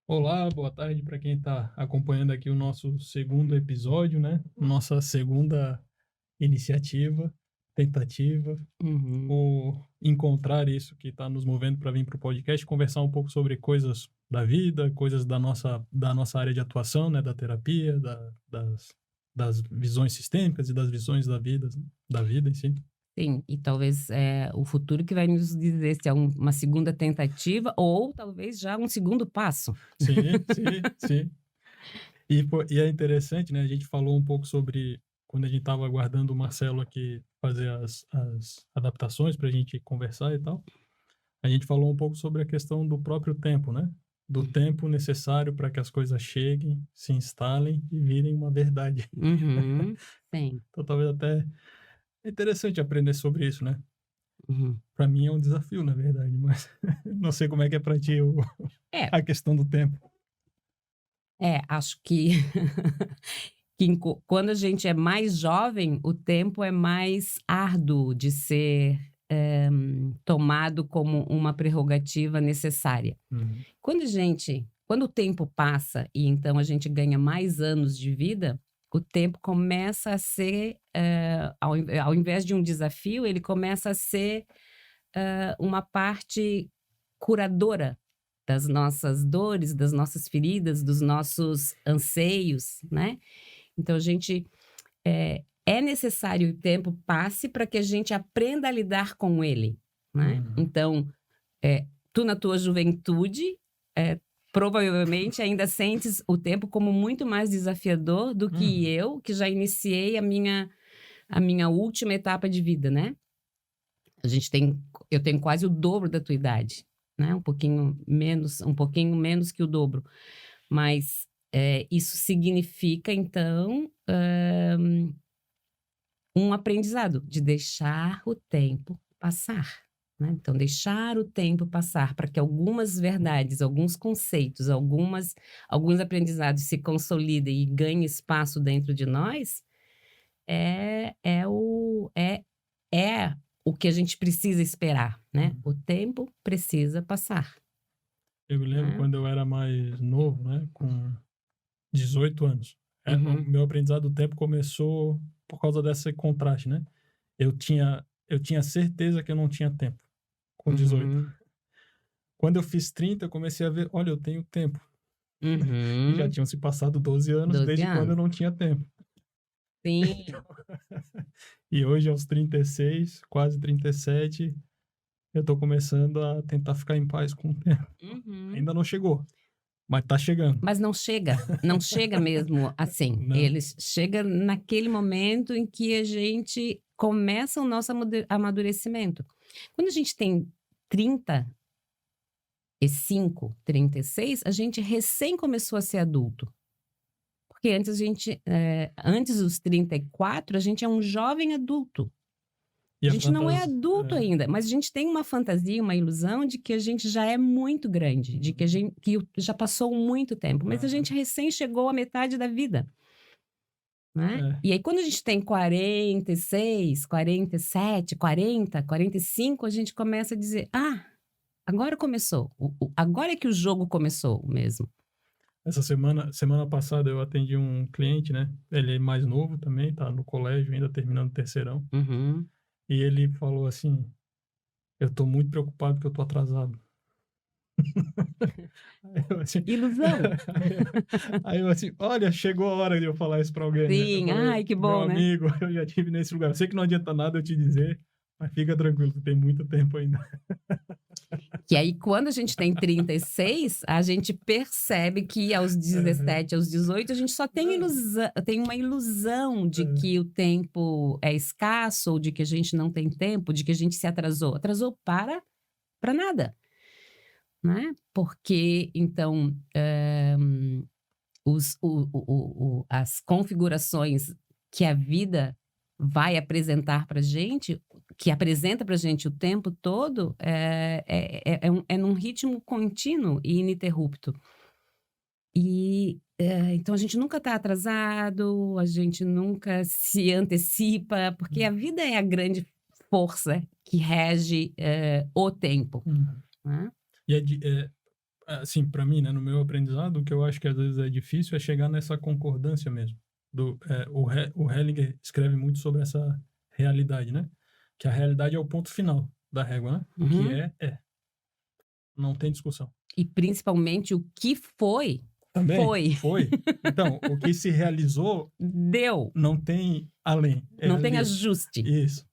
Olá, boa tarde para quem está acompanhando aqui o nosso segundo episódio, né? Nossa segunda iniciativa, tentativa, Uhum. por encontrar isso que está nos movendo para vir para o podcast, conversar um pouco sobre coisas da vida, coisas da nossa área de atuação, né? Da terapia, das visões sistêmicas e das visões da vida em si. Sim, e talvez, o futuro que vai nos dizer se é uma segunda tentativa ou talvez já um segundo passo. Sim, sim, sim. E é interessante, né, a gente falou um pouco sobre quando a gente estava aguardando o Marcelo aqui fazer as adaptações para a gente conversar e tal, a gente falou um pouco sobre a questão do próprio tempo, né, do tempo necessário para que as coisas cheguem, se instalem e virem uma verdade. Uhum. Sim. Então talvez até é interessante aprender sobre isso, né. Uhum. Para mim é um desafio, na verdade, mas não sei como é que é para ti o É, a questão do tempo. acho que quando a gente é mais jovem, o tempo é mais árduo de ser, tomado como uma prerrogativa necessária. Uhum, Quando o tempo passa e então a gente ganha mais anos de vida, o tempo começa a ser, ao invés de um desafio, ele começa a ser, uma parte curadora das nossas dores, das nossas feridas, dos nossos anseios, né. Então a gente, é necessário que o tempo passe para que a gente aprenda a lidar com ele, né. uhum, Então, tu na tua juventude, eh, provavelmente ainda sentes o tempo como muito mais desafiador do que uhum, eu, que já iniciei a minha última etapa de vida, né. A gente tem Eu tenho quase o dobro da tua idade, né, um pouquinho menos que o dobro, mas, isso significa então, um aprendizado de deixar o tempo passar, né. Então deixar o tempo passar para que algumas verdades, alguns conceitos, alguns aprendizados se consolidem e ganhem espaço dentro de nós, é o que a gente precisa esperar, né. uhum. O tempo precisa passar, Eu me lembro né. quando eu era mais novo, né, com 18 anos. O Uhum, meu aprendizado do tempo começou por causa desse contraste, né. Eu tinha certeza que eu não tinha tempo, com 18. uhum, Quando eu fiz 30, eu comecei a ver: "Olha, eu tenho tempo". E já uhum. tinham se passado 12 anos 12 desde quando eu anos. não tinha tempo. Sim. E hoje aos 36, quase 37, eu tô começando a tentar ficar em paz com o tempo. Uhum. Ainda não chegou, mas tá chegando. Mas não chega mesmo assim. Não. Eles chega naquele momento em que a gente começa o nosso amadurecimento. Quando a gente tem 35, 36, a gente recém começou a ser adulto. Porque antes dos 34, a gente é um jovem adulto. E A a gente não é adulto é. ainda, mas a gente tem uma fantasia, uma ilusão de que a gente já é muito grande, de que a Uhum. gente que já passou muito tempo, mas a gente Aham. recém chegou à metade da vida, né. É. E aí quando a gente tem 46, 47, 40, 45, a gente começa a dizer: "Ah, agora começou, agora é que o jogo começou mesmo". Essa semana passada eu atendi um cliente, né, ele é mais novo também, tá no colégio ainda terminando o terceirão, Uhum. e ele falou assim: "Eu tô muito preocupado que eu tô atrasado". Aí eu assim Ilusão. aí eu assim: "Olha, chegou a hora de eu falar isso pra alguém, né". Eu Sim, falei: ai que "Meu bom, né. amigo, eu já tive nesse lugar, eu sei que não adianta nada eu te dizer, mas fica tranquilo, tu tem muito tempo ainda". Que aí quando a gente tem 36, a gente percebe que aos Aham. 17, aos 18, a gente só Não, tem uma ilusão de é, que o tempo é escasso, ou de que a gente não tem tempo, de que a gente se atrasou. Atrasou para nada, né. Porque então, as configurações que a vida vai apresentar para gente, que apresenta para gente o tempo todo, é num ritmo contínuo e ininterrupto. E, então a gente nunca está atrasado, a gente nunca se antecipa, porque a hum, vida é a grande força que rege, o tempo, uhum. né. E é assim, para mim, né, no meu aprendizado, o que eu acho que às vezes é difícil é chegar nessa concordância mesmo. O Hellinger escreve muito sobre essa realidade, né? Que a realidade é o ponto final da régua, né? O que Uhum. é. Não tem discussão. E principalmente o que foi, Também, foi. foi. Então, o que se realizou Deu. não tem além, é Não tem ali. ajuste. Isso.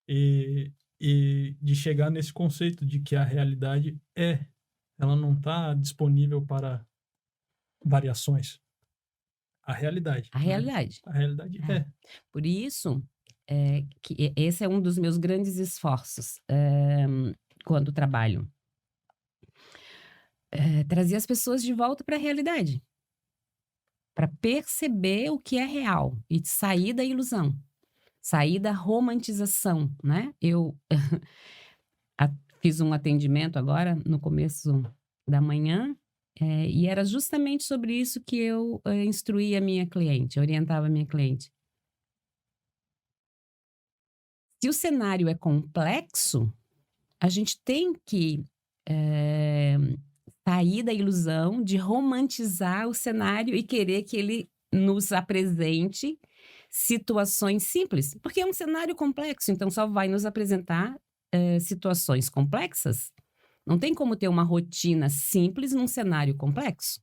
E, e de chegar nesse conceito de que a realidade ela não está disponível para variações. A realidade, A né? realidade. A realidade É. é. Por isso, esse é um dos meus grandes esforços, quando trabalho. Trazer as pessoas de volta para a realidade, para perceber o que é real e sair da ilusão, sair da romantização, né? Eu a fiz um atendimento agora no começo da manhã, e era justamente sobre isso que eu, instruía a minha cliente, orientava a minha cliente. Se o cenário é complexo, a gente tem que, eh, sair da ilusão de romantizar o cenário e querer que ele nos apresente situações simples, porque é um cenário complexo, então só vai nos apresentar, situações complexas. Não tem como ter uma rotina simples num cenário complexo,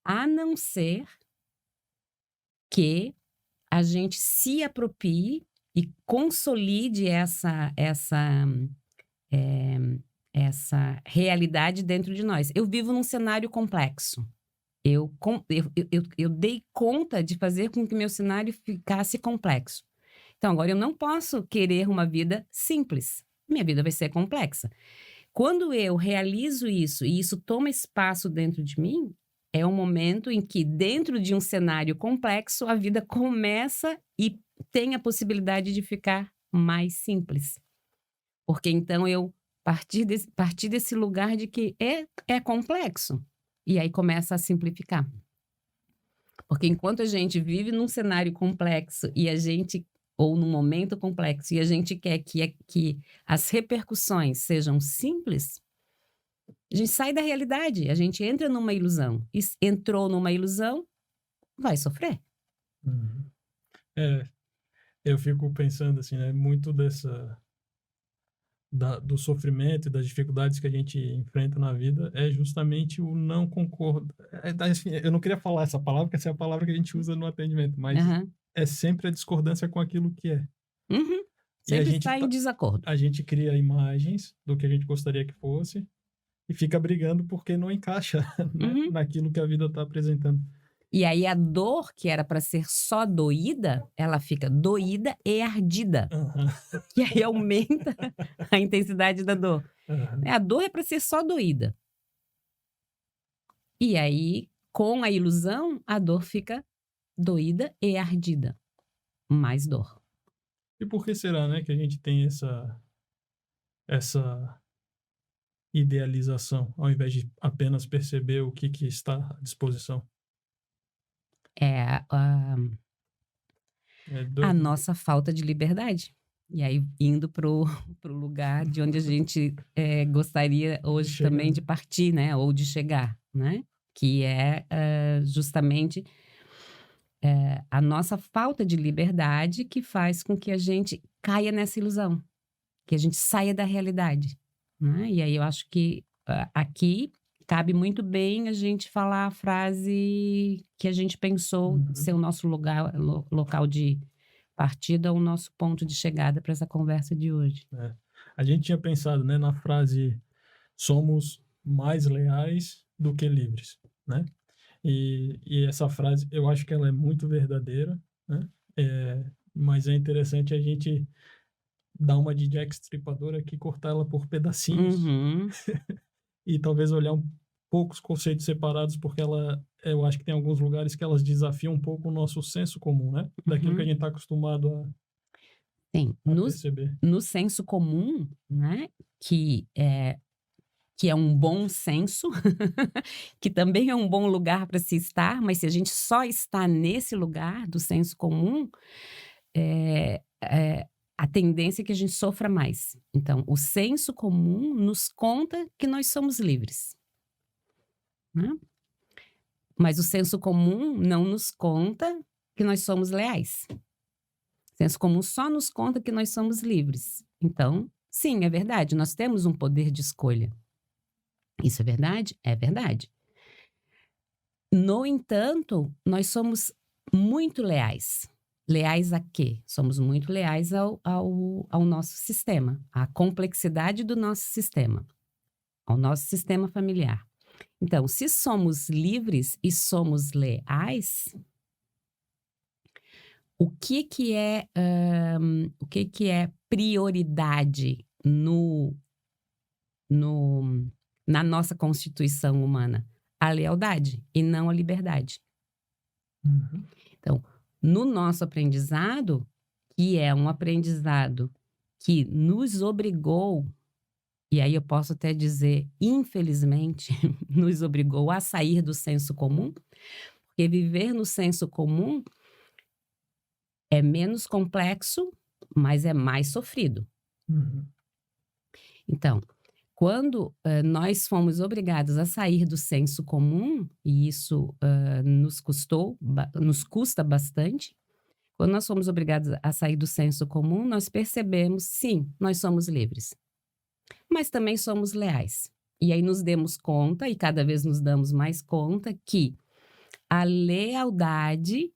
a não ser que a gente se aproprie e consolide eh, essa realidade dentro de nós. Eu vivo num cenário complexo. Eu dei conta de fazer com que meu cenário ficasse complexo. Então, agora eu não posso querer uma vida simples. Minha vida vai ser complexa. Quando eu realizo isso e isso toma espaço dentro de mim, é um momento em que, dentro de um cenário complexo, a vida começa e tem a possibilidade de ficar mais simples. Porque então eu partir desse lugar de que é complexo. E aí começa a simplificar. Porque enquanto a gente vive num cenário complexo e a gente ou num momento complexo e a gente quer que as repercussões sejam simples, a gente sai da realidade, a gente entra numa ilusão. E entrou numa ilusão, vai sofrer. Uhum. É, eu fico pensando assim, né? Muito do sofrimento e das dificuldades que a gente enfrenta na vida é justamente o não concordo. Assim, eu não queria falar essa palavra, porque essa é a palavra que a gente usa no atendimento, mas Aham. é sempre a discordância com aquilo que é. Uhum. E Sempre está em desacordo. a gente cria imagens do que a gente gostaria que fosse e fica brigando porque não encaixa, né, Uhum. naquilo que a vida está apresentando. E aí a dor que era para ser só doída, ela fica doída e ardida. Aham, E aí aumenta a intensidade da dor. aham. A dor é para ser só doída. E aí, com a ilusão, a dor fica doída e ardida. Mais dor. E por que será, né, que a gente tem essa idealização, ao invés de apenas perceber o que está à disposição? É É a doido, né? nossa falta de liberdade. E aí, indo pro pro lugar de onde a gente, gostaria De hoje chegar, também né? de partir, né, ou de chegar, né, que é, justamente, a nossa falta de liberdade que faz com que a gente caia nessa ilusão, que a gente saia da realidade, né. E aí eu acho que, aqui cabe muito bem a gente falar a frase que a gente pensou ser Uhum. o nosso lugar local de partida, o nosso ponto de chegada para essa conversa de hoje. É. A gente tinha pensado, né, na frase: "Somos mais leais do que livres", né. E essa frase, eu acho que ela é muito verdadeira, né, mas é interessante a gente dar uma de Jack Stripador aqui, cortar ela por pedacinhos Uhum, e talvez olhar um pouco os conceitos separados, porque eu acho que tem alguns lugares que elas desafiam um pouco o nosso senso comum, né, daquilo que a uhum. gente está acostumado Sim, a perceber. no senso comum, né, que é um bom senso, que também é um bom lugar para se estar, mas se a gente só está nesse lugar do senso comum, a tendência é que a gente sofra mais. Então, o senso comum nos conta que nós somos livres. né? Mas o senso comum não nos conta que nós somos leais. O senso comum só nos conta que nós somos livres. Então, sim, é verdade, nós temos um poder de escolha. Isso é verdade? É verdade. No entanto, nós somos muito leais. Leais a quê? Somos muito leais ao nosso sistema, à complexidade do nosso sistema, ao nosso sistema familiar. Então, se somos livres e somos leais, o que é prioridade na nossa constituição humana? A lealdade e não a liberdade. Uhum. Então, no nosso aprendizado, que é um aprendizado que nos obrigou, e aí eu posso até dizer, infelizmente, nos obrigou a sair do senso comum, porque viver no senso comum é menos complexo, mas é mais sofrido. Uhum. Então, quando nós fomos obrigados a sair do senso comum, e isso nos custa bastante, quando nós fomos obrigados a sair do senso comum, nós percebemos, sim, nós somos livres, mas também somos leais. E aí nos demos conta, e cada vez nos damos mais conta, que a lealdade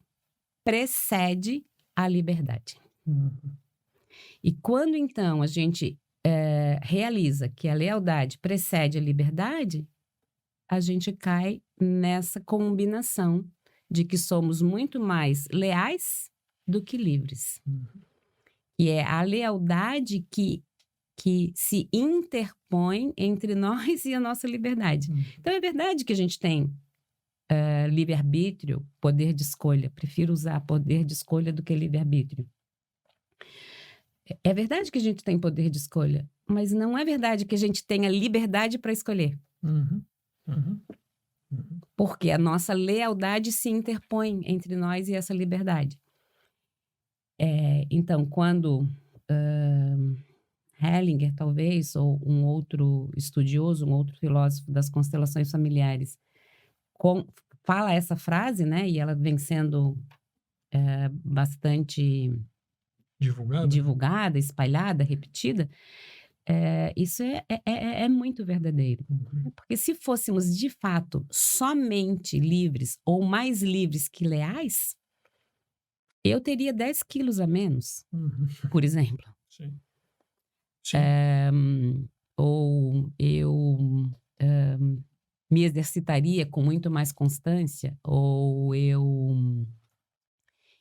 precede a liberdade. Uhum. E quando então a gente realiza que a lealdade precede a liberdade, a gente cai nessa combinação de que somos muito mais leais do que livres. Uhum. E é a lealdade que se interpõe entre nós e a nossa liberdade. Uhum. Então é verdade que a gente tem livre-arbítrio, poder de escolha. Prefiro usar poder de escolha do que livre-arbítrio. É verdade que a gente tem poder de escolha, mas não é verdade que a gente tenha liberdade para escolher. Uhum. Uhum. Uhum. Porque a nossa lealdade se interpõe entre nós e essa liberdade. Então, quando Hellinger, talvez, ou um outro estudioso, um outro filósofo das constelações familiares, fala essa frase, né? E ela vem sendo bastante divulgada, espalhada, repetida. Isso é muito verdadeiro. Uhum. Porque se fôssemos, de fato, somente livres ou mais livres que leais, eu teria 10 quilos a menos, Uhum. por exemplo. Sim. Sim. Ou eu me exercitaria com muito mais constância, ou eu...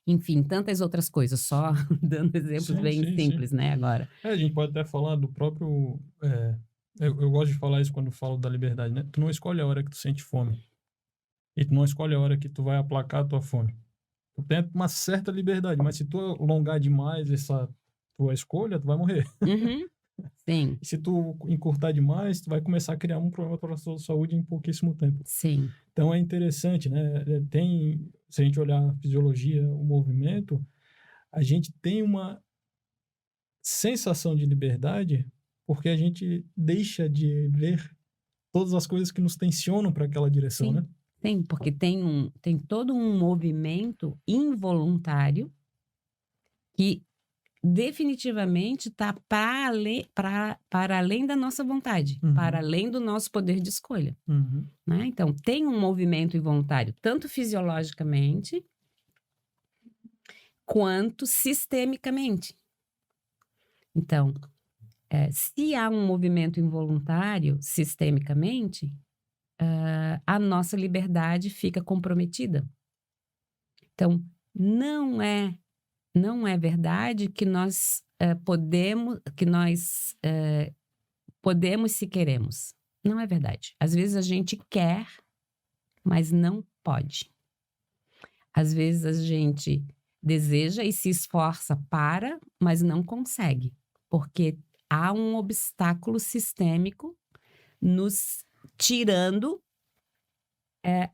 Enfim, tantas outras coisas, só dando exemplos Sim, bem sim, sim. simples, né, agora. A gente pode até falar do próprio. Eu gosto de falar isso quando falo da liberdade, né? Tu não escolhe a hora que tu sente fome. E tu não escolhe a hora que tu vai aplacar a tua fome. Tu tem uma certa liberdade, mas se tu alongar demais essa tua escolha, tu vai morrer. Uhum. Sim, E se tu encurtar demais, tu vai começar a criar um problema para a sua saúde em pouquíssimo tempo. sim. Então é interessante, né? Se a gente olhar a fisiologia, o movimento, a gente tem uma sensação de liberdade porque a gente deixa de ver todas as coisas que nos tensionam para aquela direção, Sim, né? tem, porque tem todo um movimento involuntário que definitivamente está para além da nossa vontade, Uhum. para além do nosso poder de escolha, Uhum. né? Então, tem um movimento involuntário, tanto fisiologicamente quanto sistemicamente. Então, se há um movimento involuntário sistemicamente, a nossa liberdade fica comprometida. Então, não é verdade que nós podemos se queremos. Não é verdade. Às vezes a gente quer, mas não pode. Às vezes a gente deseja e se esforça para, mas não consegue, porque há um obstáculo sistêmico nos tirando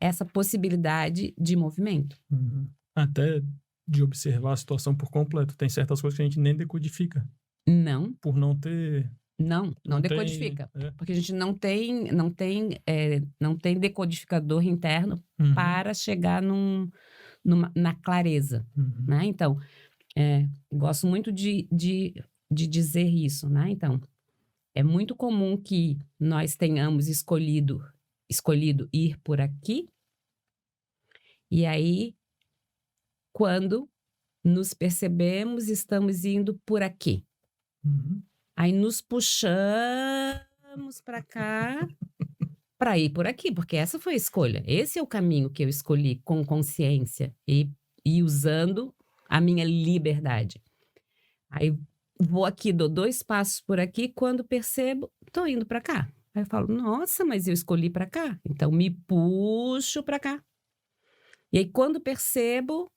essa possibilidade de movimento. Uhum. Até de observar a situação por completo. Tem certas coisas que a gente nem decodifica Não, por não ter Não Não tem decodifica, é. porque a gente não tem decodificador interno Uhum, para chegar na clareza, uhum, né. Então, gosto muito de dizer isso, né. Então, é muito comum que nós tenhamos escolhido ir por aqui, e aí, quando nos percebemos, estamos indo por aqui. uhum, Aí nos puxamos para cá, para ir por aqui, porque essa foi a escolha. Esse é o caminho que eu escolhi com consciência e usando a minha liberdade. Aí vou aqui, dou 2 passos por aqui, quando percebo, tô indo para cá. Aí eu falo: "Nossa, mas eu escolhi para cá", então me puxo para cá. E aí quando percebo,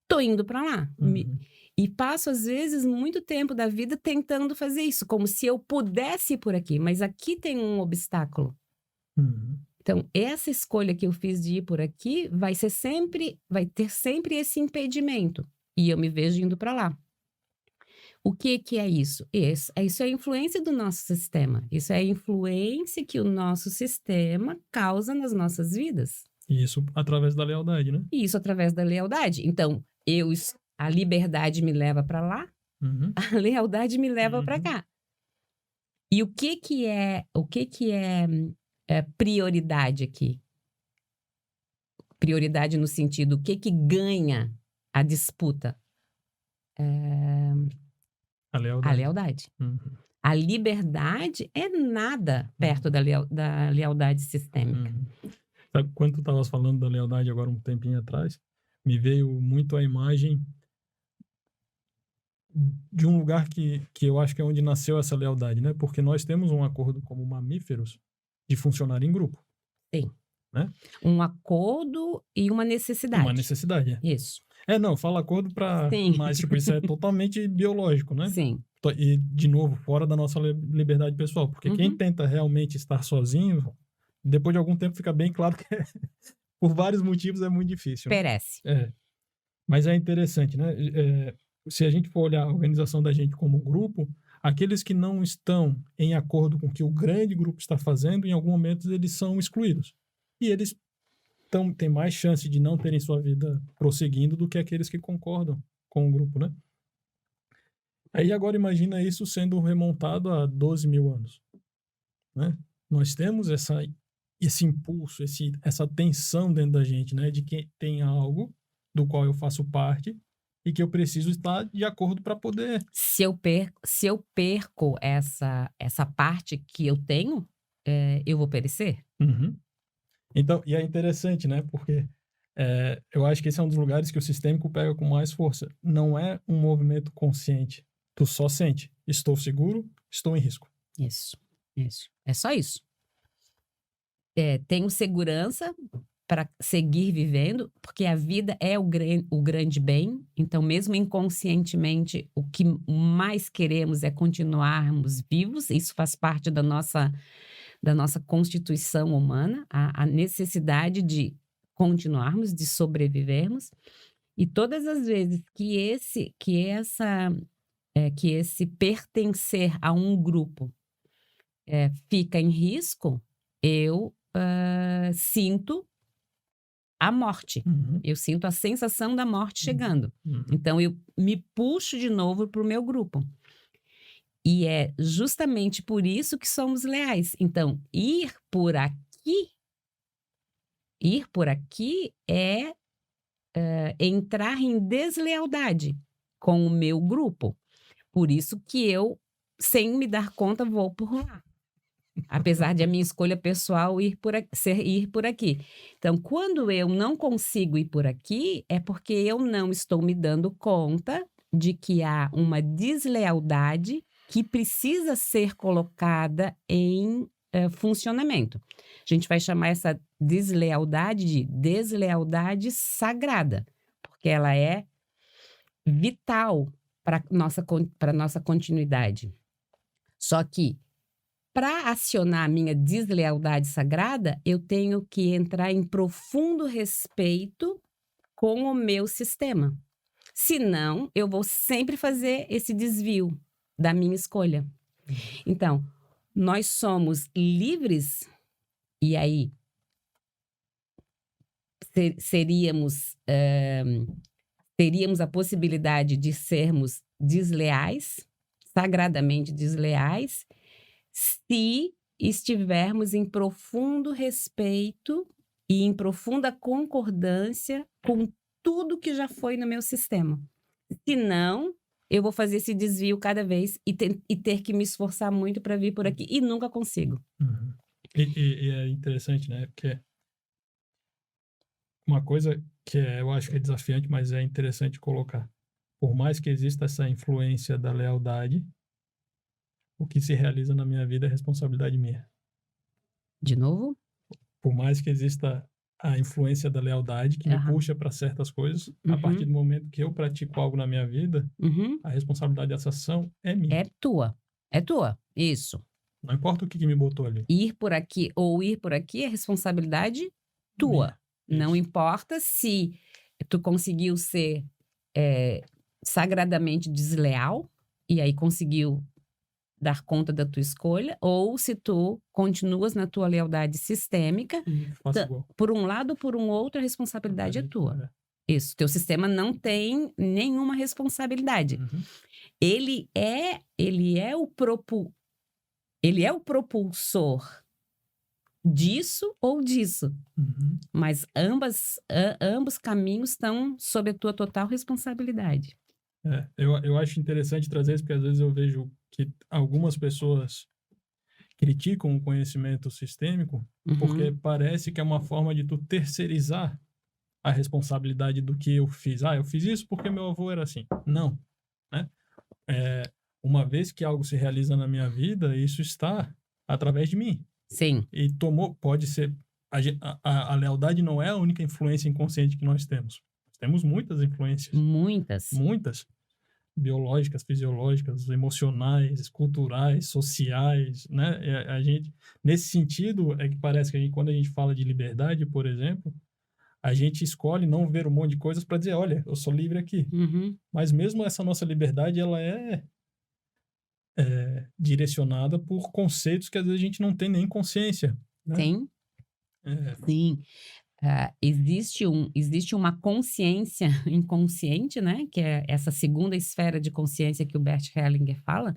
tô indo para lá. uhum, E passo, às vezes, muito tempo da vida tentando fazer isso, como se eu pudesse ir por aqui, mas aqui tem um obstáculo. uhum. Então, essa escolha que eu fiz de ir por aqui vai ter sempre esse impedimento. E eu me vejo indo para lá. O que que é isso? Isso é a influência do nosso sistema. Isso é a influência que o nosso sistema causa nas nossas vidas. E isso através da lealdade, né? E isso através da lealdade. Então, a liberdade me leva para lá, Uhum, a lealdade me leva para uhum, cá. E o que que é prioridade aqui? Prioridade no sentido, o que que ganha a disputa? a A lealdade. lealdade. Uhum, A liberdade é nada perto uhum, da lealdade sistêmica. uhum. Sabe, quando tu estavas falando da lealdade agora um tempinho atrás, me veio muito a imagem de um lugar que eu acho que é onde nasceu essa lealdade, né? Porque nós temos um acordo como mamíferos de funcionar em grupo, Sim. né? Um acordo e uma Uma necessidade. necessidade, é. Isso. Não, fala acordo para, Sim, mas tipo, isso é totalmente biológico, né? sim. E de novo, fora da nossa liberdade pessoal, porque quem Uhum. tenta realmente estar sozinho, depois de algum tempo fica bem claro que por vários motivos é muito difícil, né? Perece. É. Mas é interessante, né? Se a gente for olhar a organização da gente como grupo, aqueles que não estão em acordo com o que o grande grupo está fazendo, em algum momento eles são excluídos. E eles têm mais chance de não terem sua vida prosseguindo do que aqueles que concordam com o grupo, né? Aí agora imagina isso sendo remontado a 12 mil anos, né? Nós temos esse impulso, essa tensão dentro da gente, né? De que tem algo do qual eu faço parte e que eu preciso estar de acordo para poder. Se eu perco essa parte que eu tenho, eu vou perecer? Uhum. Então, e é interessante, né? Porque eu acho que esse é um dos lugares que o sistêmico pega com mais força. Não é um movimento consciente. Tu só sente, estou seguro, estou em risco. Isso, isso. É só isso. Tenho segurança para seguir vivendo, porque a vida é o grande bem, então mesmo inconscientemente, o que mais queremos é continuarmos vivos, isso faz parte da nossa constituição humana, a necessidade de continuarmos, de sobrevivermos, e todas as vezes que esse pertencer a um grupo, fica em risco, eu, sinto a morte. Uhum, Eu sinto a sensação da morte uhum, chegando. uhum, Então eu me puxo de novo para o meu grupo. E é justamente por isso que somos leais. Então, ir por aqui é, entrar em deslealdade com o meu grupo. Por isso que eu, sem me dar conta, vou por lá. Apesar de a minha escolha pessoal ir por aqui. Então, quando eu não consigo ir por aqui, é porque eu não estou me dando conta de que há uma deslealdade que precisa ser colocada em, funcionamento. A gente vai chamar essa deslealdade de deslealdade sagrada, porque ela é vital para nossa continuidade. Só que para acionar a minha deslealdade sagrada, eu tenho que entrar em profundo respeito com o meu sistema. Senão, eu vou sempre fazer esse desvio. da minha escolha. Então, nós somos livres, e aí teríamos a possibilidade de sermos desleais, sagradamente desleais, se estivermos em profundo respeito e em profunda concordância com tudo que já foi no meu sistema. Se não, eu vou fazer esse desvio cada vez e ter que me esforçar muito para vir por aqui e nunca consigo. Uhum. E é interessante, né? Porque uma coisa que eu acho que é desafiante, mas é interessante colocar. Por mais que exista essa influência da lealdade, o que se realiza na minha vida é responsabilidade minha. De novo? Por mais que exista a influência da lealdade que me puxa para certas coisas, a partir do momento que eu pratico algo na minha vida, a responsabilidade dessa ação é minha. É tua. É tua. Isso. Não importa o que me botou ali. Ir por aqui ou ir por aqui é responsabilidade tua. Não importa se tu conseguiu ser sagradamente desleal e aí conseguiu dar conta da tua escolha, ou se tu continuas na tua lealdade sistêmica, por um lado ou por um outro, a responsabilidade é tua. Isso, teu sistema não tem nenhuma responsabilidade. Ele é o propulsor disso ou disso. Mas ambos caminhos estão sob a tua total responsabilidade. Eu acho interessante trazer isso, porque às vezes eu vejo que algumas pessoas criticam o conhecimento sistêmico porque parece que é uma forma de tu terceirizar a responsabilidade do que eu fiz. Eu fiz isso porque meu avô era assim. Não, né? Uma vez que algo se realiza na minha vida, isso está através de mim. Sim. E pode ser... A lealdade não é a única influência inconsciente que nós temos. Temos muitas influências. Muitas. Biológicas, fisiológicas, emocionais, culturais, sociais, né? A gente, nesse sentido, é que parece que quando a gente fala de liberdade, por exemplo, a gente escolhe não ver um monte de coisas para dizer, olha, eu sou livre aqui. Mas mesmo essa nossa liberdade, ela é direcionada por conceitos que às vezes a gente não tem nem consciência, né? Sim. Sim. Existe uma consciência inconsciente, né? Que é essa segunda esfera de consciência que o Bert Hellinger fala,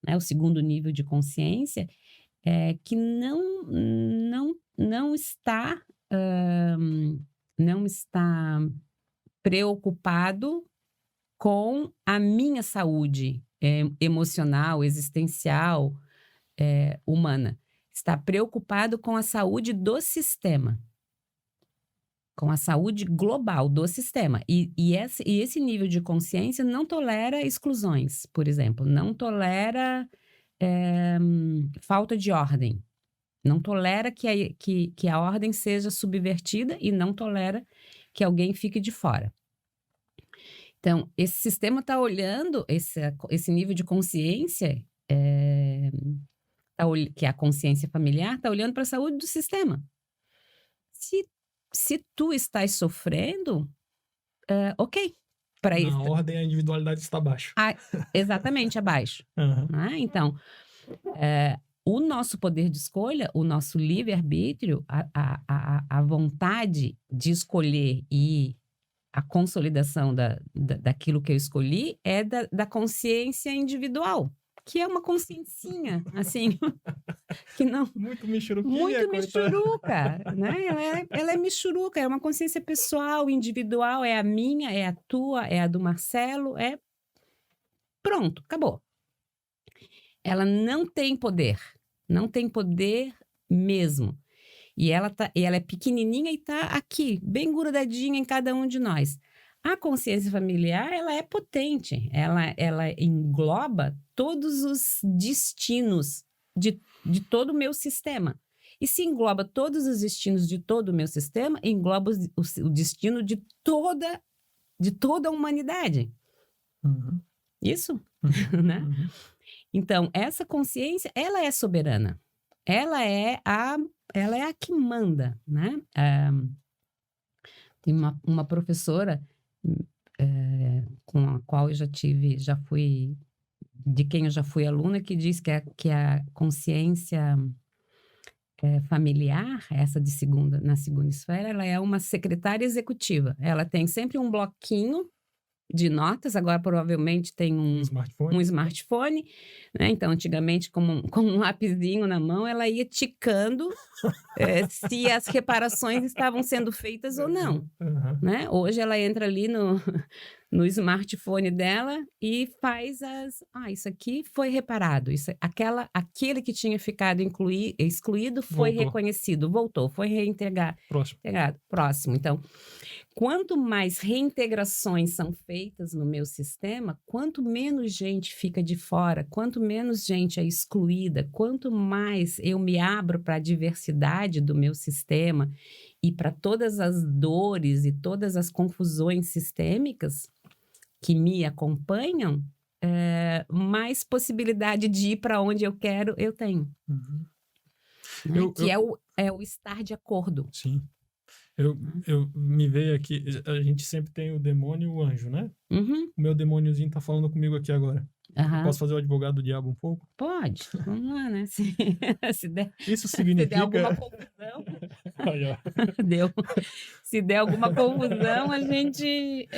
né? O segundo nível de consciência, que não está preocupado com a minha saúde emocional, existencial, humana. Está preocupado com a saúde do sistema. Com a saúde global do sistema. E esse nível de consciência não tolera exclusões, por exemplo. Não tolera falta de ordem. Não tolera que a ordem seja subvertida e não tolera que alguém fique de fora. Então, esse sistema está olhando, esse nível de consciência, que é a consciência familiar, está olhando para a saúde do sistema. Se tu estás sofrendo, ok. Na ordem, a individualidade está abaixo. Exatamente, abaixo. Né? Então, o nosso poder de escolha, o nosso livre-arbítrio, a vontade de escolher e a consolidação daquilo que eu escolhi é da consciência individual, que é uma consciencinha, assim, que não... Muito michuruquinha. Muito michuruca, né? Ela é michuruca, é uma consciência pessoal, individual, é a minha, é a tua, é a do Marcelo, Pronto, acabou. Ela não tem poder mesmo. E ela é pequenininha e está aqui, bem grudadinha em cada um de nós. A consciência familiar, ela é potente, ela engloba todos os destinos de todo o meu sistema. E se engloba todos os destinos de todo o meu sistema, engloba o destino de toda a humanidade. Isso? Né? Então, essa consciência, ela é soberana. Ela é a que manda, né? Tem uma professora com a qual eu já fui de quem eu já fui aluna, que diz que a consciência familiar, essa de segunda, na segunda esfera, ela é uma secretária executiva. Ela tem sempre um bloquinho de notas, agora provavelmente tem Um um smartphone. smartphone, né? Então, antigamente, com um lapisinho na mão, ela ia ticando se as reparações estavam sendo feitas ou não. Aham. Né? Hoje ela entra ali no smartphone dela e faz isso aqui foi reparado, aquele que tinha ficado excluído foi Voltou. reconhecido, voltou, foi Próximo. reintegrado, próximo. Então, quanto mais reintegrações são feitas no meu sistema, quanto menos gente fica de fora, quanto menos gente é excluída, quanto mais eu me abro para a diversidade do meu sistema e para todas as dores e todas as confusões sistêmicas que me acompanham, mais possibilidade de ir para onde eu quero eu tenho. Uhum. Né? Que é o estar de acordo. Sim. Eu me veio aqui, a gente sempre tem o demônio e o anjo, né? Uhum. O meu demôniozinho tá falando comigo aqui agora. Aham. Posso fazer o advogado do diabo um pouco? Pode, vamos lá, né? Se der, Isso se der alguma significa. confusão, Aí, ó. deu. Se der alguma confusão, a gente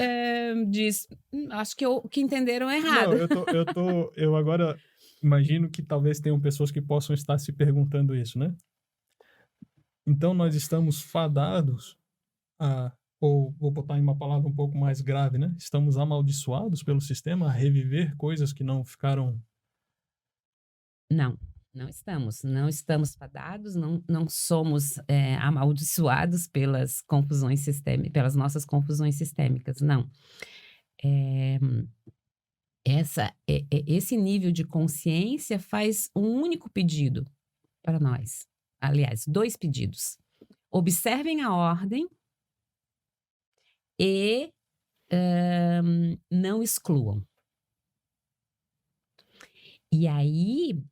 diz, acho que entenderam Não, errado. eu agora imagino que talvez tenham pessoas que possam estar se perguntando isso, né? Então nós estamos fadados ou vou botar em uma palavra um pouco mais grave, né? Estamos amaldiçoados pelo sistema a reviver coisas que não ficaram. Não, não estamos fadados, não somos amaldiçoados pelas confusões sistêmicas, pelas nossas confusões sistêmicas, não. Esse nível de consciência faz um único pedido para nós. Aliás, 2 pedidos. Observem a ordem e não excluam. E aí,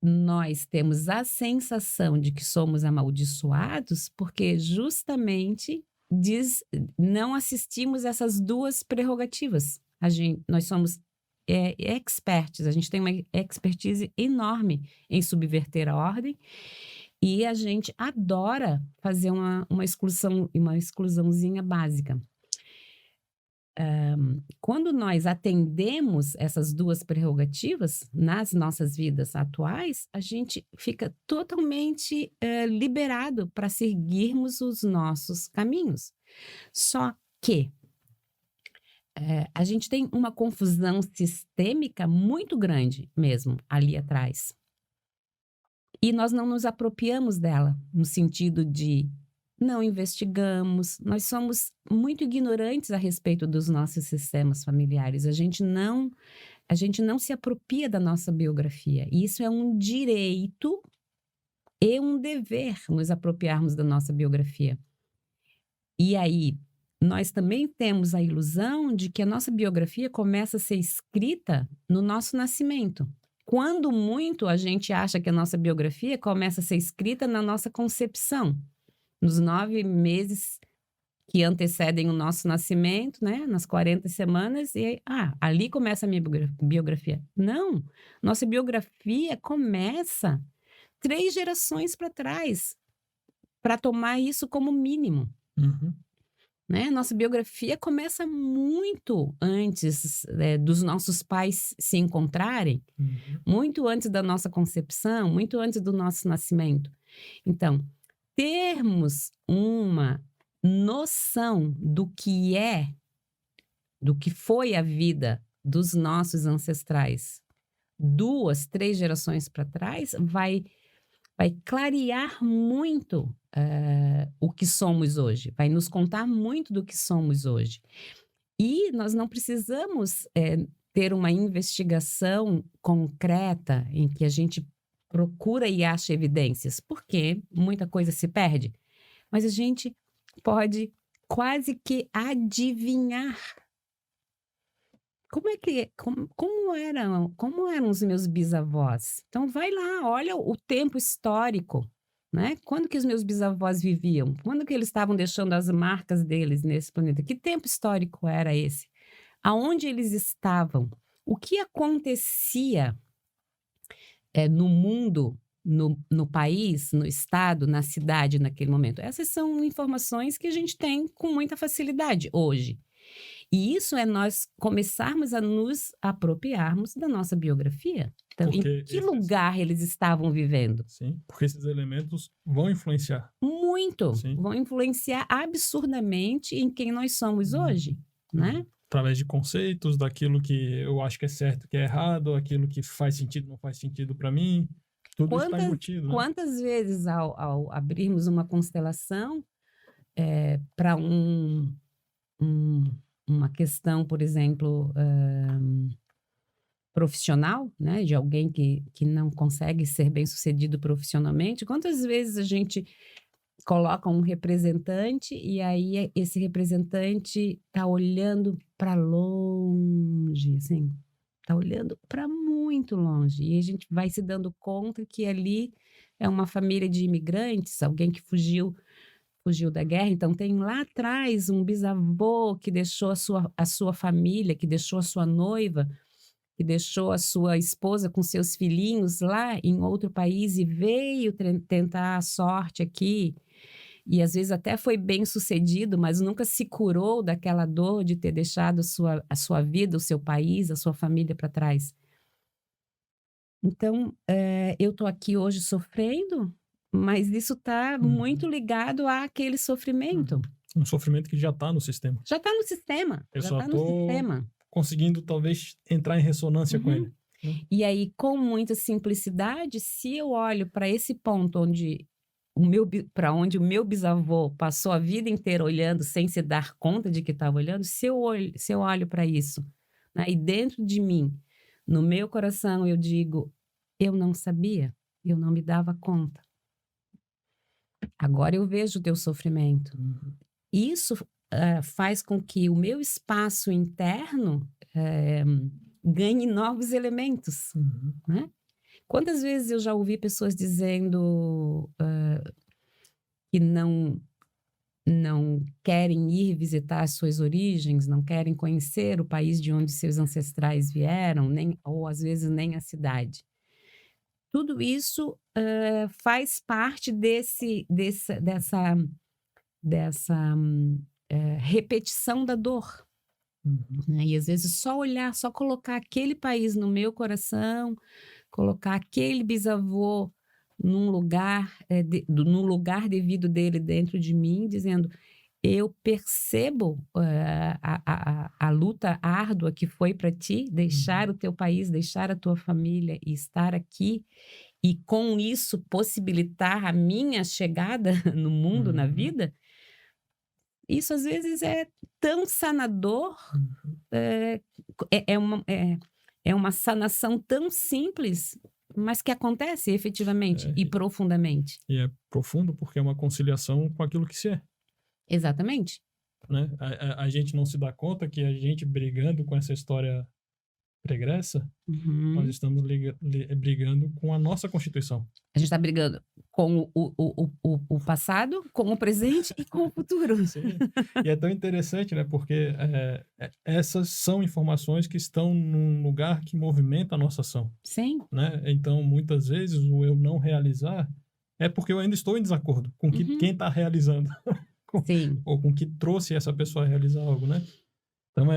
nós temos a sensação de que somos amaldiçoados porque justamente não assistimos essas 2 prerrogativas. Nós somos experts, a gente tem uma expertise enorme em subverter a ordem e a gente adora fazer uma exclusãozinha básica. Quando nós atendemos essas 2 prerrogativas nas nossas vidas atuais, a gente fica totalmente liberado para seguirmos os nossos caminhos. Só que a gente tem uma confusão sistêmica muito grande mesmo ali atrás. E nós não nos apropriamos dela, no sentido de não investigamos, nós somos muito ignorantes a respeito dos nossos sistemas familiares, a gente não se apropria da nossa biografia, e isso é um direito e um dever, nos apropriarmos da nossa biografia. E aí, nós também temos a ilusão de que a nossa biografia começa a ser escrita no nosso nascimento. Quando muito, a gente acha que a nossa biografia começa a ser escrita na nossa concepção, nos 9 meses que antecedem o nosso nascimento, né? Nas 40 semanas, e ali começa a minha biografia. Não, nossa biografia começa 3 gerações para trás, para tomar isso como mínimo. Uhum. Né? Nossa biografia começa muito antes dos nossos pais se encontrarem, muito antes da nossa concepção, muito antes do nosso nascimento. Então, termos uma noção do que foi a vida dos nossos ancestrais 2, 3 gerações para trás, vai clarear muito o que somos hoje, vai nos contar muito do que somos hoje. E nós não precisamos ter uma investigação concreta em que a gente procura e acha evidências, porque muita coisa se perde. Mas a gente pode quase que adivinhar como eram os meus bisavós. Então vai lá, olha o tempo histórico, né? Quando que os meus bisavós viviam? Quando que eles estavam deixando as marcas deles nesse planeta? Que tempo histórico era esse? Aonde eles estavam? O que acontecia no mundo, no país, no estado, na cidade naquele momento? Essas são informações que a gente tem com muita facilidade hoje. E isso é nós começarmos a nos apropriarmos da nossa biografia. Então, em Porque que esses lugar eles estavam vivendo? sim, porque esses elementos vão influenciar. Muito, Sim. vão influenciar absurdamente em quem nós somos hoje, né? Através de conceitos, daquilo que eu acho que é certo, que é errado, aquilo que faz sentido, não faz sentido para mim. Tudo isso está embutido, né? Quantas vezes ao abrirmos uma constelação para uma questão, por exemplo, profissional, né, de alguém que não consegue ser bem-sucedido profissionalmente, quantas vezes a gente coloca um representante e aí esse representante está olhando para longe, assim, está olhando para muito longe, e a gente vai se dando conta que ali é uma família de imigrantes, alguém que fugiu da guerra, então tem lá atrás um bisavô que deixou a sua família, que deixou a sua noiva, que deixou a sua esposa com seus filhinhos lá em outro país e veio tentar a sorte aqui. E às vezes até foi bem sucedido, mas nunca se curou daquela dor de ter deixado a sua vida, o seu país, a sua família para trás. Então, eu estou aqui hoje sofrendo, mas isso está muito ligado àquele sofrimento. Um sofrimento que já está no sistema. Já está no sistema, Eu já só está no tô sistema. conseguindo talvez entrar em ressonância com ele. E aí, com muita simplicidade, se eu olho para esse ponto onde onde o meu bisavô passou a vida inteira olhando sem se dar conta de que estava olhando, se eu olho para isso, né, e dentro de mim, no meu coração, eu digo, eu não sabia, eu não me dava conta. Agora eu vejo o teu sofrimento. Isso faz com que o meu espaço interno ganhe novos elementos, né? Quantas vezes eu já ouvi pessoas dizendo que não querem ir visitar as suas origens, não querem conhecer o país de onde seus ancestrais vieram, ou às vezes nem a cidade. Tudo isso faz parte dessa repetição da dor. Né? E às vezes só olhar, só colocar aquele país no meu coração, colocar aquele bisavô num lugar devido dele dentro de mim, dizendo, eu percebo a luta árdua que foi para ti, deixar o teu país, deixar a tua família e estar aqui, e com isso possibilitar a minha chegada no mundo, na vida. Isso às vezes é tão sanador, é uma sanação tão simples, mas que acontece efetivamente e profundamente. E é profundo porque é uma conciliação com aquilo que se é. Exatamente. Né? A gente não se dá conta que a gente brigando com essa história pregressa, nós estamos brigando com a nossa Constituição. A gente está brigando com o passado, com o presente e com o futuro. Sim. E é tão interessante, né? Porque essas são informações que estão num lugar que movimenta a nossa ação. Sim. Né? Então, muitas vezes, o eu não realizar é porque eu ainda estou em desacordo com quem está realizando. Sim. Ou com que trouxe essa pessoa a realizar algo, né? Então,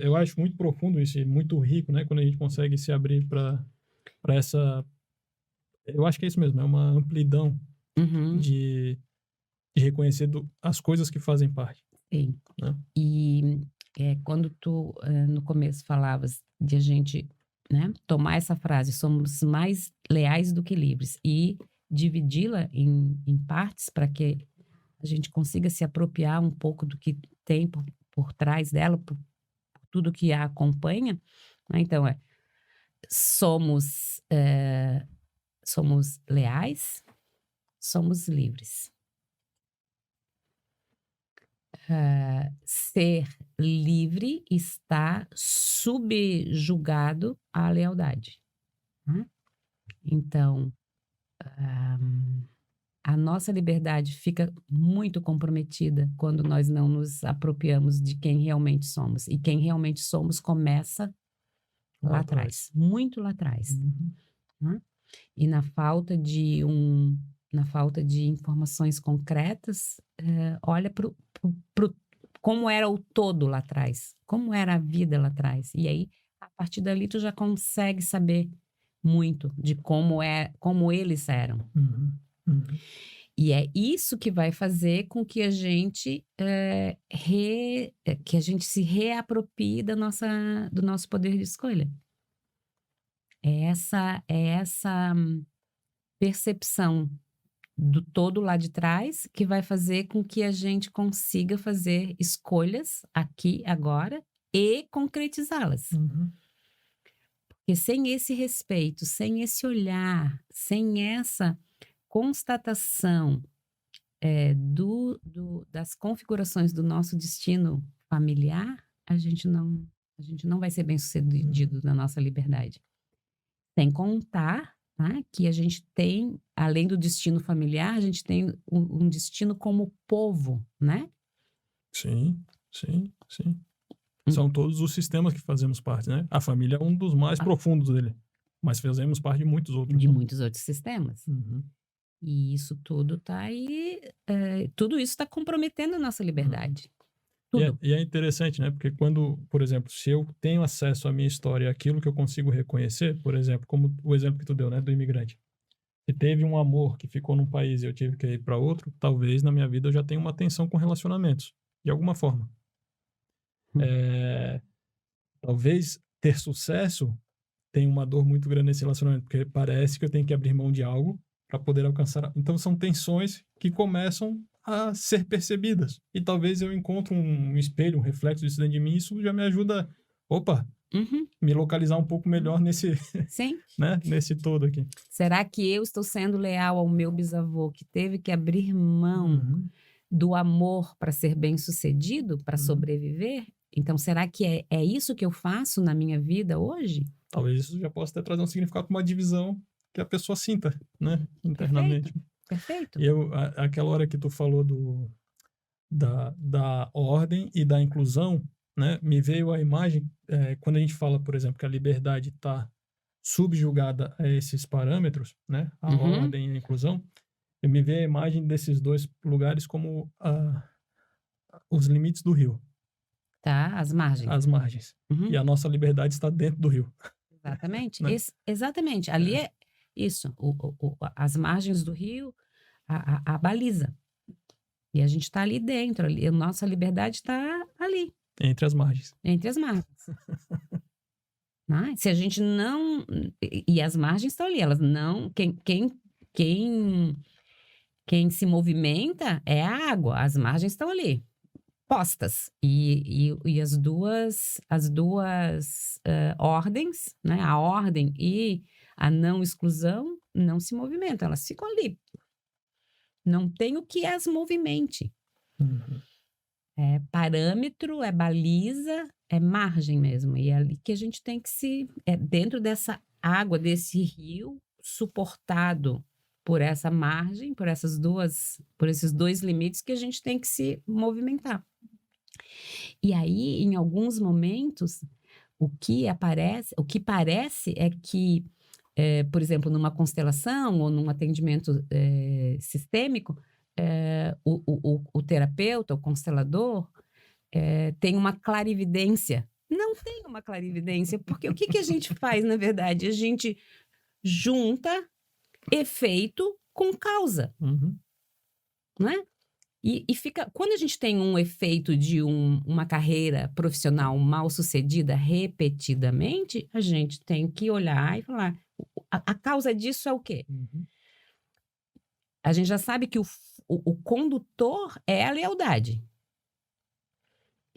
eu acho muito profundo isso e muito rico, né? Quando a gente consegue se abrir para essa... Eu acho que é isso mesmo, é uma amplidão de reconhecer as coisas que fazem parte. Sim. Né? E quando tu, no começo, falavas de a gente, né, tomar essa frase, somos mais leais do que livres, e dividi-la em partes para que a gente consiga se apropriar um pouco do que tem por trás dela, por tudo que a acompanha, né? Então, somos leais, somos livres. Ser livre está subjugado à lealdade. Né? Então, a nossa liberdade fica muito comprometida quando nós não nos apropriamos de quem realmente somos. E quem realmente somos começa lá atrás, muito lá atrás. Uhum. Né? E na falta de informações concretas, olha como era o todo lá atrás, como era a vida lá atrás. E aí, a partir dali, tu já consegue saber muito de como eles eram. Uhum. Uhum. E é isso que vai fazer com que a gente, que a gente se reaproprie do nosso poder de escolha. É essa percepção do todo lá de trás que vai fazer com que a gente consiga fazer escolhas aqui, agora e concretizá-las. Uhum. Porque sem esse respeito, sem esse olhar, sem essa constatação das configurações do nosso destino familiar, a gente não vai ser bem-sucedido na nossa liberdade. Sem contar, tá, que a gente tem, além do destino familiar, a gente tem um destino como povo, né? Sim, sim, sim. São todos os sistemas que fazemos parte, né? A família é um dos mais profundos dele, mas fazemos parte de muitos outros, De né? muitos outros sistemas. Uhum. E isso tudo tá aí, tudo isso está comprometendo a nossa liberdade. Tudo. E é interessante, né? Porque quando, por exemplo, se eu tenho acesso à minha história, aquilo que eu consigo reconhecer, por exemplo, como o exemplo que tu deu, né, do imigrante. Se teve um amor que ficou num país e eu tive que ir para outro, talvez na minha vida eu já tenha uma tensão com relacionamentos, de alguma forma. Talvez ter sucesso tenha uma dor muito grande nesse relacionamento, porque parece que eu tenho que abrir mão de algo para poder alcançar. Então são tensões que começam a ser percebidas. E talvez eu encontre um espelho, um reflexo disso dentro de mim, e isso já me ajuda, Uhum. me localizar um pouco melhor nesse, Sim. né, nesse todo aqui. Será que eu estou sendo leal ao meu bisavô, que teve que abrir mão Uhum. do amor para ser bem-sucedido, para sobreviver? Então, será que é isso que eu faço na minha vida hoje? Talvez isso já possa até trazer um significado para uma divisão que a pessoa sinta, né, internamente. Perfeito. E aquela hora que tu falou da ordem e da inclusão, né, me veio a imagem, quando a gente fala, por exemplo, que a liberdade está subjugada a esses parâmetros, né, a Uhum. ordem e a inclusão, me veio a imagem desses dois lugares como os limites do rio, Tá, as margens. as margens. Uhum. E a nossa liberdade está dentro do rio. Exatamente. Né? Exatamente. Ali é isso. As margens do rio, a baliza. E a gente está ali dentro. A nossa liberdade está ali, Entre as margens. entre as margens. Se a gente não. E as margens estão ali, elas não. Quem se movimenta é a água, as margens estão ali, postas. E as duas ordens, né? A ordem e a não exclusão não se movimentam, elas ficam ali. Não tem o que as movimente. Uhum. É parâmetro, é baliza, é margem mesmo. E é ali que a gente tem que dentro dessa água, desse rio, suportado por essa margem, por esses dois limites que a gente tem que se movimentar. E aí, em alguns momentos, o que parece é que, por exemplo, numa constelação ou num atendimento sistêmico, o terapeuta, o constelador, tem uma clarividência. Não tem uma clarividência, porque o que a gente faz, na verdade? A gente junta efeito com causa, Uhum. não é? E fica, quando a gente tem um efeito de uma carreira profissional mal sucedida repetidamente, a gente tem que olhar e falar, a causa disso é o quê? Uhum. A gente já sabe que o condutor é a lealdade.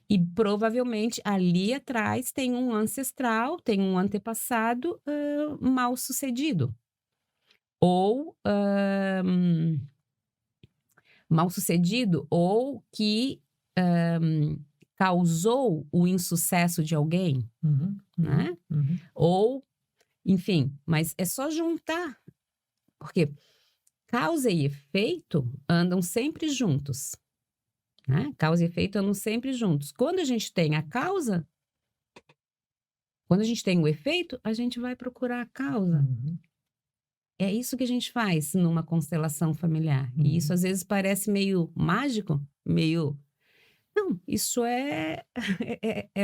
E provavelmente ali atrás tem um ancestral, tem um antepassado mal sucedido. Ou mal sucedido, ou que causou o insucesso de alguém, Uhum. né? Uhum. Ou, enfim, mas é só juntar, porque causa e efeito andam sempre juntos, né? Causa e efeito andam sempre juntos. Quando a gente tem a causa, Quando a gente tem o efeito, a gente vai procurar a causa. Uhum. É isso que a gente faz numa constelação familiar. E isso Uhum. às vezes parece meio mágico, meio. Não, isso é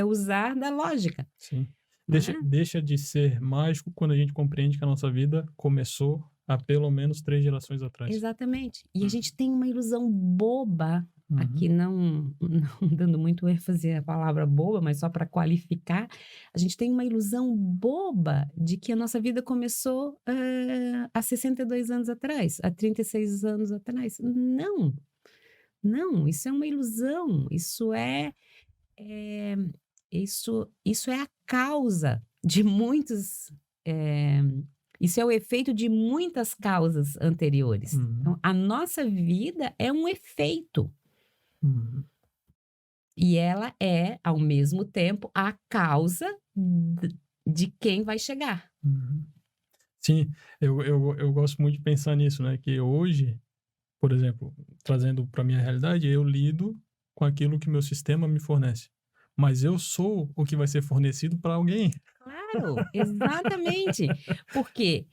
usar da lógica, Sim. não é? Deixa de ser mágico quando a gente compreende que a nossa vida começou há pelo menos 3 gerações atrás. Exatamente. E a Uhum. gente tem uma ilusão boba, aqui Uhum. não dando muito ênfase à palavra boba, mas só para qualificar, a gente tem uma ilusão boba de que a nossa vida começou há 62 anos atrás, há 36 anos atrás. Não, não, isso é uma ilusão, é, isso é a causa de muitos. eh, Isso é o efeito de muitas causas anteriores. Uhum. Então, a nossa vida é um efeito. Uhum. E ela é, ao mesmo tempo, a causa de quem vai chegar. Uhum. Sim, eu gosto muito de pensar nisso, né, que hoje, por exemplo, trazendo para minha realidade, eu lido com aquilo que meu sistema me fornece, mas eu sou o que vai ser fornecido para alguém. Claro, exatamente. Porque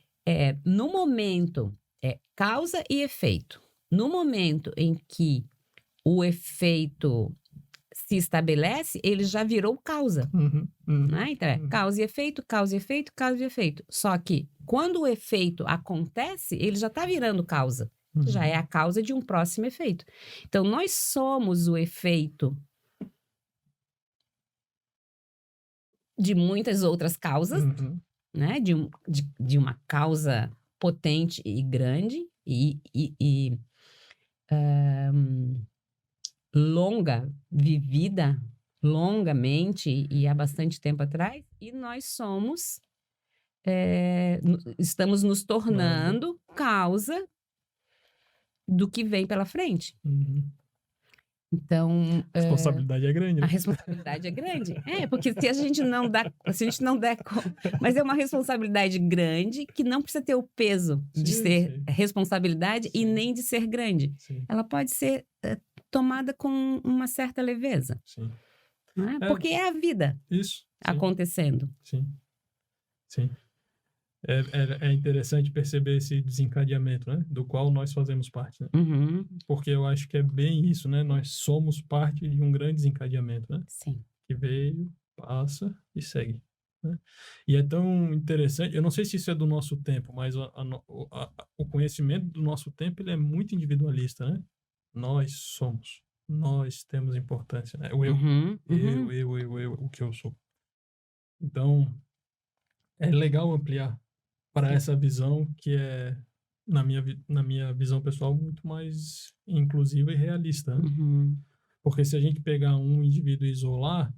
no momento, é causa e efeito. No momento em que o efeito se estabelece, ele já virou causa. Uhum, uhum, Né? Então, é uhum, causa e efeito, causa e efeito, causa e efeito. Só que quando o efeito acontece, ele já está virando causa. Já é uhum, a causa de um próximo efeito. Então, nós somos o efeito de muitas outras causas, uhum, né? De uma causa potente e grande e longa, vivida longamente e há bastante tempo atrás, e nós somos estamos nos uhum, tornando causa do que vem pela frente. uhum. Então, Responsabilidade é grande, a né? responsabilidade é grande. Porque se a gente não der conta, mas é uma responsabilidade grande que não precisa ter o peso de Sim, ser sim, responsabilidade e sim, nem de ser grande. sim, Ela pode ser tomada com uma certa leveza, sim. não é? É, Porque é a vida isso, sim, acontecendo. sim, sim. É interessante perceber esse desencadeamento, né, do qual nós fazemos parte, né? Uhum, Porque eu acho que é bem isso, né? Nós somos parte de um grande desencadeamento, né? sim. Que veio, passa e segue, né? E é tão interessante, eu não sei se isso é do nosso tempo, mas o conhecimento do nosso tempo ele é muito individualista, né? Nós somos, nós temos importância, né? Uhum, uhum. O que eu sou. Então, é legal ampliar para Sim. essa visão que é, na minha visão pessoal, muito mais inclusiva e realista, né? Uhum, Porque se a gente pegar um indivíduo e isolar,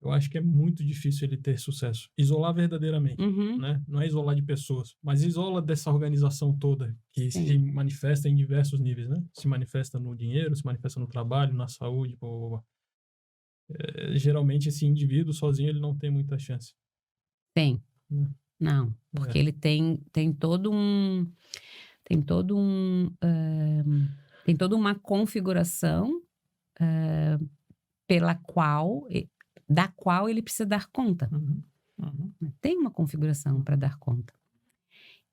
eu acho que é muito difícil ele ter sucesso. Isolar verdadeiramente, uhum. né? Não é isolar de pessoas, mas isola dessa organização toda que se Sim, manifesta em diversos níveis, né? Se manifesta no dinheiro, se manifesta no trabalho, na saúde, blá, blá, blá. Geralmente esse indivíduo sozinho ele não tem muita chance, tem. né? Não, porque É. ele tem todo um, tem toda uma configuração, pela qual da qual ele precisa dar conta, Uhum, uhum, né. Tem uma configuração para dar conta.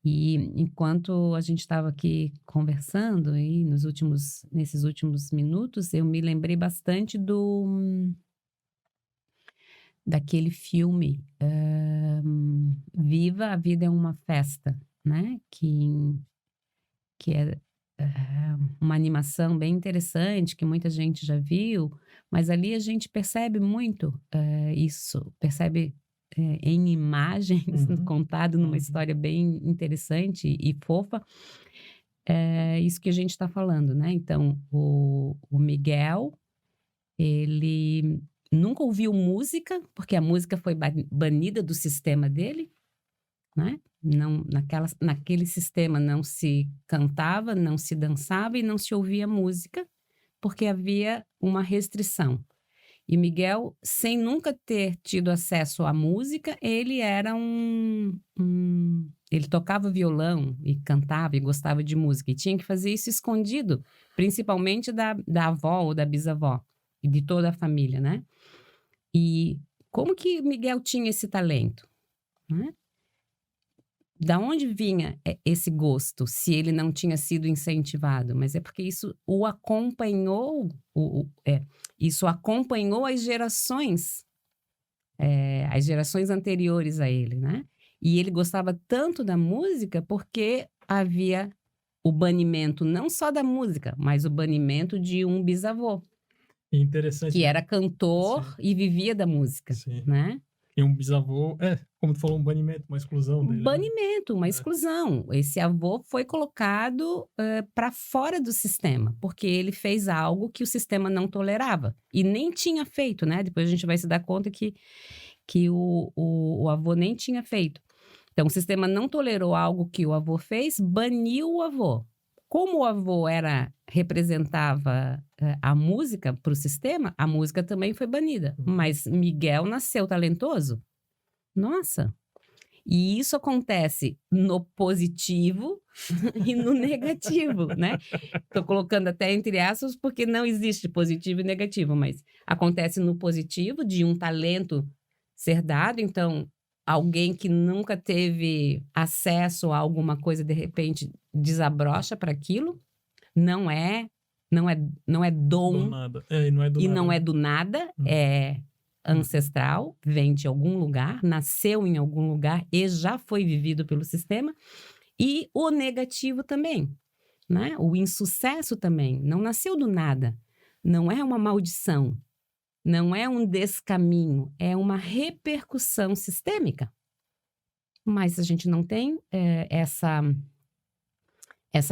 E enquanto a gente estava aqui conversando aí nesses últimos minutos, eu me lembrei bastante daquele filme, Viva, a Vida é uma Festa, né, que é, uma animação bem interessante, que muita gente já viu, mas ali a gente percebe muito, isso, percebe, em imagens, uhum, contado numa uhum, história bem interessante e fofa, isso que a gente está falando, né. Então o Miguel, ele nunca ouviu música, porque a música foi banida do sistema dele, né, não naquele sistema não se cantava, não se dançava e não se ouvia música, porque havia uma restrição. E Miguel, sem nunca ter tido acesso à música, ele era ele tocava violão e cantava e gostava de música, e tinha que fazer isso escondido, principalmente da avó ou da bisavó, e de toda a família, né. E como que Miguel tinha esse talento, né? Da onde vinha esse gosto, se ele não tinha sido incentivado? Mas é porque isso o acompanhou, isso acompanhou as gerações anteriores a ele, né? E ele gostava tanto da música porque havia o banimento não só da música, mas o banimento de um bisavô, Interessante, que né? era cantor Sim. e vivia da música, Sim. né? E um bisavô, como tu falou, um banimento, uma exclusão Um dele, né? banimento, uma exclusão. Esse avô foi colocado para fora do sistema, porque ele fez algo que o sistema não tolerava e nem tinha feito, né? Depois a gente vai se dar conta que o avô nem tinha feito. Então, o sistema não tolerou algo que o avô fez, baniu o avô. Como o avô representava a música para o sistema, a música também foi banida. Mas Miguel nasceu talentoso. Nossa! E isso acontece no positivo e no negativo, né? Estou colocando até entre aspas, porque não existe positivo e negativo, mas acontece no positivo, de um talento ser dado. Então, alguém que nunca teve acesso a alguma coisa, de repente, desabrocha para aquilo. Não é Do dom nada. E não é do e nada, não é né? do nada, é ancestral, vem de algum lugar, nasceu em algum lugar e já foi vivido pelo sistema. E o negativo também, né? O insucesso também, não nasceu do nada. Não é uma maldição, não é um descaminho, é uma repercussão sistêmica. Mas a gente não tem essa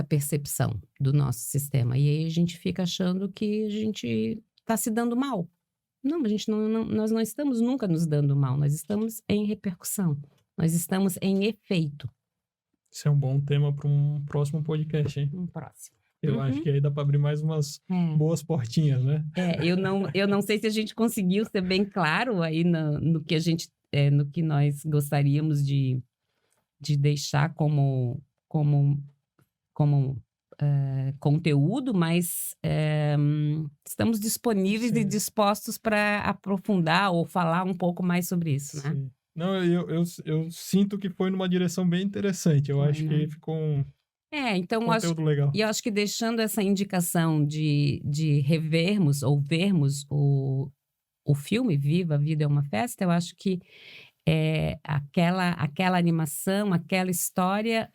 percepção do nosso sistema. E aí a gente fica achando que a gente está se dando mal. Não, nós não estamos nunca nos dando mal, nós estamos em repercussão, nós estamos em efeito. Isso é um bom tema para um próximo podcast, hein? Um próximo. Eu acho que aí dá para abrir mais umas boas portinhas, né? Eu não sei se a gente conseguiu ser bem claro aí no que a gente, no que nós gostaríamos de deixar como conteúdo, mas estamos disponíveis e dispostos para aprofundar ou falar um pouco mais sobre isso, né? Sim. Não, eu sinto que foi numa direção bem interessante. Eu acho que ficou um então conteúdo legal. E eu acho que deixando essa indicação de revermos ou vermos o filme Viva, a Vida é uma Festa, eu acho que aquela animação, aquela história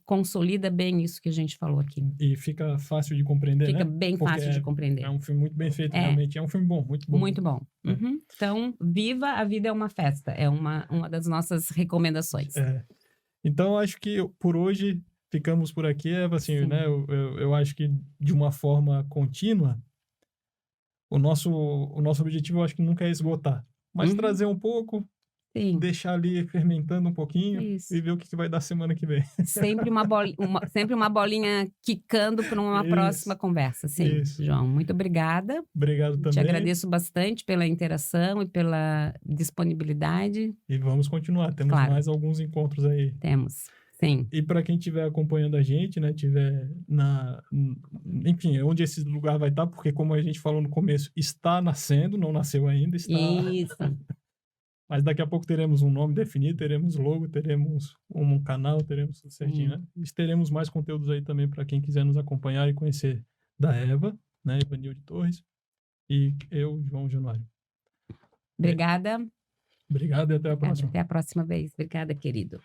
consolida bem isso que a gente falou aqui. E fica fácil de compreender, Fica né? bem Porque fácil de compreender. É um filme muito bem feito, realmente. É um filme bom, muito bom. Muito bom. Então, Viva, a Vida é uma Festa. É uma das nossas recomendações. Então, acho que por hoje ficamos por aqui, Eva. Assim, né? Eu acho que de uma forma contínua, o nosso objetivo, eu acho que nunca é esgotar. Mas trazer um pouco, deixar ali fermentando um pouquinho e ver o que vai dar semana que vem. Sempre uma bolinha quicando para uma próxima conversa. Sim, João. Muito obrigada. Obrigado também. Te agradeço bastante pela interação e pela disponibilidade. E vamos continuar. Temos mais alguns encontros aí. Temos. Sim. E para quem estiver acompanhando a gente, né, tiver enfim, onde esse lugar vai estar, porque como a gente falou no começo, está nascendo, não nasceu ainda, está. Isso. Mas daqui a pouco teremos um nome definido, teremos logo, teremos um canal, teremos tudo certinho, né? E teremos mais conteúdos aí também para quem quiser nos acompanhar e conhecer da Eva, né, Evanilde Torres, e eu, João Januário. Obrigada. Obrigado e até a próxima. Até a próxima vez. Obrigada, querido.